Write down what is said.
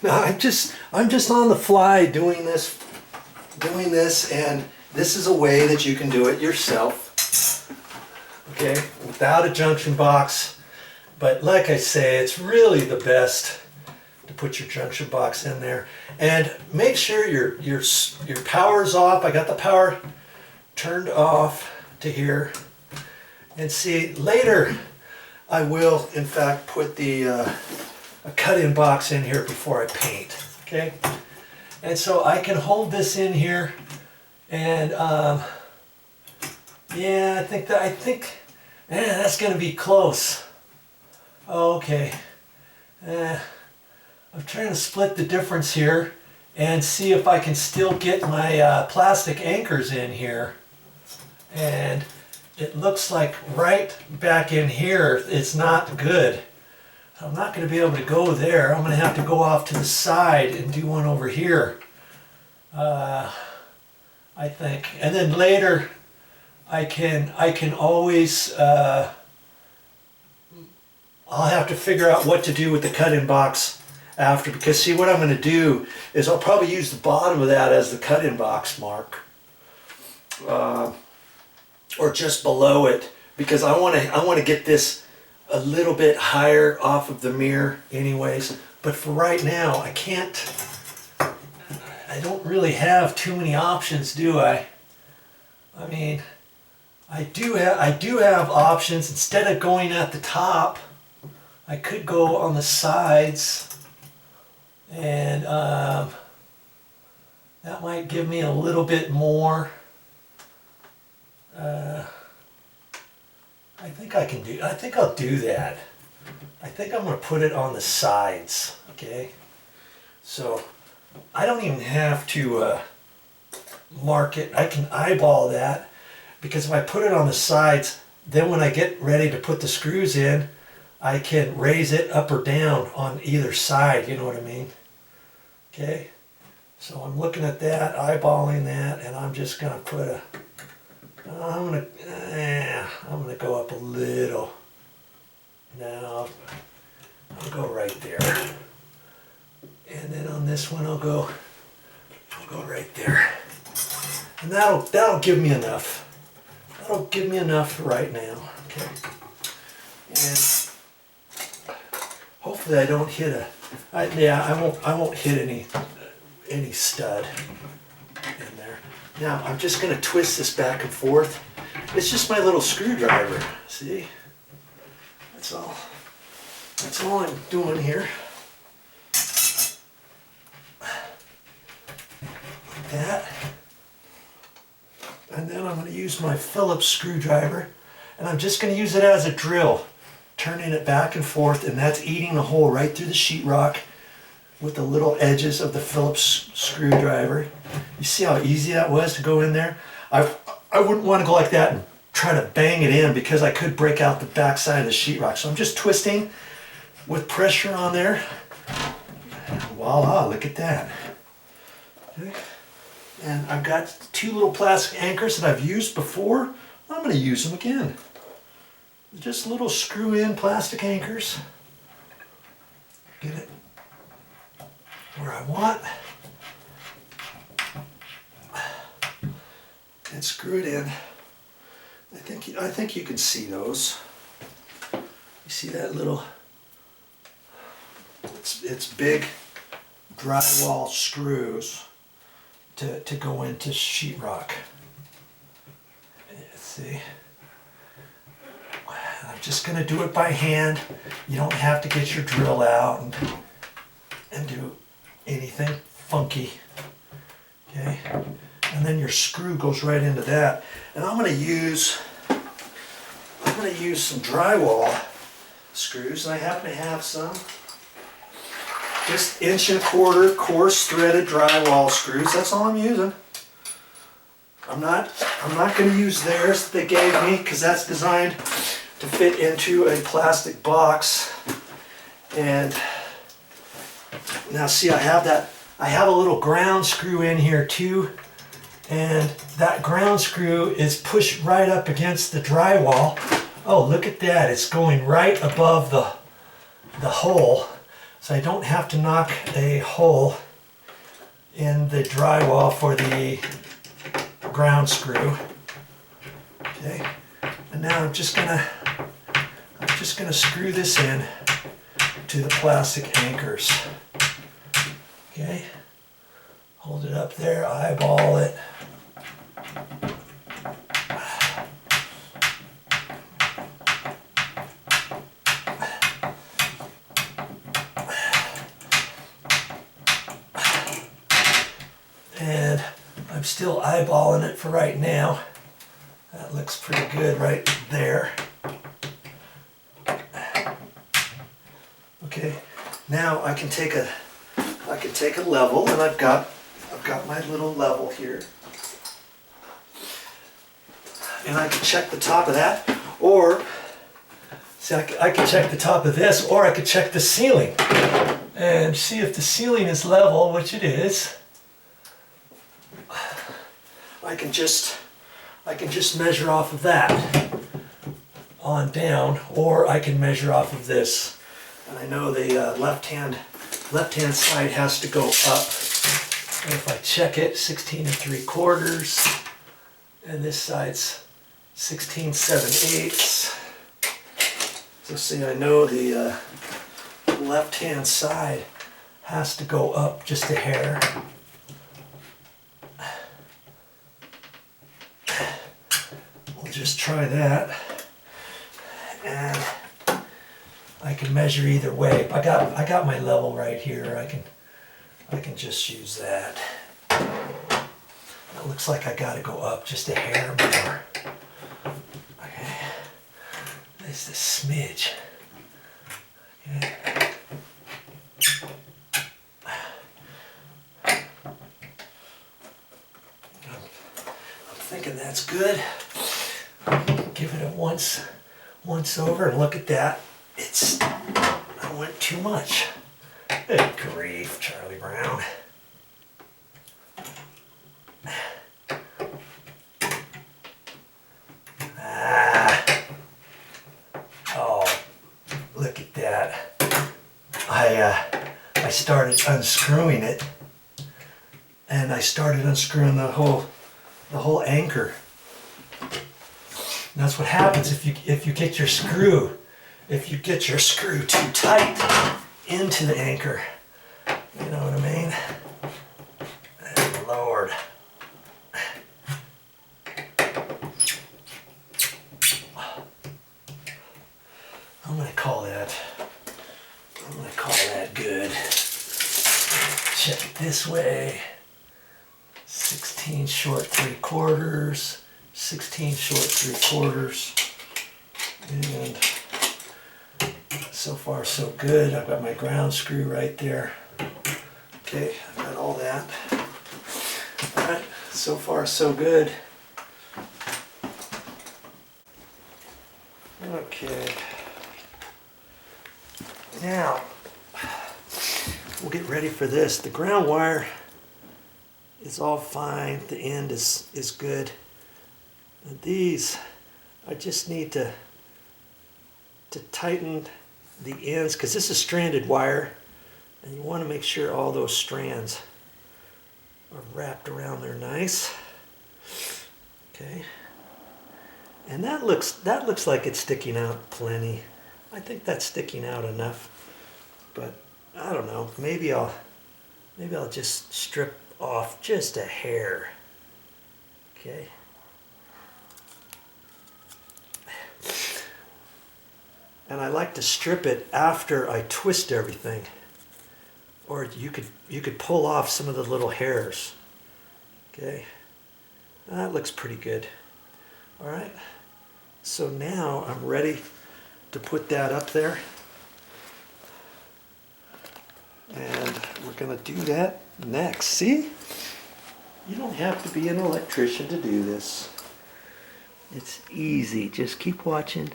Now I'm just on the fly doing this, and this is a way that you can do it yourself. Okay, without a junction box. But like I say, it's really the best to put your junction box in there. And make sure your power's off. I got the power turned off to here. And see, later I will in fact put the a cut-in box in here before I paint. Okay, and so I can hold this in here, and yeah, I think that's going to be close. Okay, I'm trying to split the difference here and see if I can still get my plastic anchors in here. And it looks like right back in here it's not good. I'm not going to be able to go there. I'm going to have to go off to the side and do one over here, I think. And then later I can always I'll have to figure out what to do with the cut-in box after, because see, what I'm going to do is I'll probably use the bottom of that as the cut-in box mark, or just below it, because I want to get this a little bit higher off of the mirror anyways. But for right now, I don't really have too many options, do I? I mean, I do have options. Instead of going at the top, I could go on the sides, and that might give me a little bit more. I think I'll do that. I think I'm going to put it on the sides, okay? So I don't even have to mark it. I can eyeball that, because if I put it on the sides, then when I get ready to put the screws in, I can raise it up or down on either side, you know what I mean? Okay, so I'm looking at that, eyeballing that, and I'm just going to put I'm going to go up a little. Now, I'll go right there. And then on this one I'll go right there. And that'll give me enough. That'll give me enough for right now. Okay. And hopefully I don't hit I won't hit any stud in there. Now I'm just going to twist this back and forth. It's just my little screwdriver. See? That's all I'm doing here. Like that. And then I'm going to use my Phillips screwdriver, and I'm just going to use it as a drill, turning it back and forth, and that's eating a hole right through the sheetrock with the little edges of the Phillips screwdriver. You see how easy that was to go in there? I wouldn't want to go like that and try to bang it in, because I could break out the back side of the sheetrock. So I'm just twisting with pressure on there. Voila, look at that. Okay. And I've got two little plastic anchors that I've used before. I'm going to use them again. Just little screw-in plastic anchors. Get it where I want. And screw it in. I think you can see those. You see that little? It's big drywall screws to go into sheetrock. Let's see. I'm just going to do it by hand. You don't have to get your drill out and do anything funky. Okay, and then your screw goes right into that. And I'm going to use some drywall screws. And I happen to have some. Just 1¼ coarse threaded drywall screws. That's all I'm using. I'm not going to use theirs that they gave me, because that's designed to fit into a plastic box. And now see, I have a little ground screw in here too, and that ground screw is pushed right up against the drywall. Oh, look at that, it's going right above the hole. so I don't have to knock a hole in the drywall for the ground screw. Okay, and now I'm just gonna screw this in to the plastic anchors. Okay, hold it up there, eyeball it. And I'm still eyeballing it for right now. That looks pretty good right there. Okay, now I can take a level, and I've got my little level here. And I can check the top of that, or see, I can check the top of this, or I could check the ceiling and see if the ceiling is level, which it is. I can just measure off of that on down, or I can measure off of this. And I know the left hand side has to go up. And if I check it, 16 3/4, and this side's 16 7/8. So see, I know the left hand side has to go up just a hair. We'll just try that, and I can measure either way. I got my level right here. I can just use that. It looks like I got to go up just a hair more. Okay, just a smidge. Okay. I'm thinking that's good. Give it a once over, and look at that. I went too much. Good grief, Charlie Brown. Oh, look at that. I started unscrewing it, and I started unscrewing the whole anchor. And that's what happens if you get your screw too tight into the anchor. You know what I mean? Oh, Lord. I'm gonna call that good. Check it this way. 16 short 3/4, 16 short 3/4, and so far so good. I've got my ground screw right there. Okay, I've got all that. All right, so far so good. Okay, now we'll get ready for this. The ground wire is all fine. The end is good. And these, I just need to tighten the ends, because this is stranded wire, and you want to make sure all those strands are wrapped around there nice. Okay, and that looks like it's sticking out plenty. I think that's sticking out enough, but I don't know. Maybe I'll just strip off just a hair. Okay. And I like to strip it after I twist everything. Or you could pull off some of the little hairs. Okay. That looks pretty good. All right. So now I'm ready to put that up there. And we're going to do that next. See? You don't have to be an electrician to do this. It's easy. Just keep watching.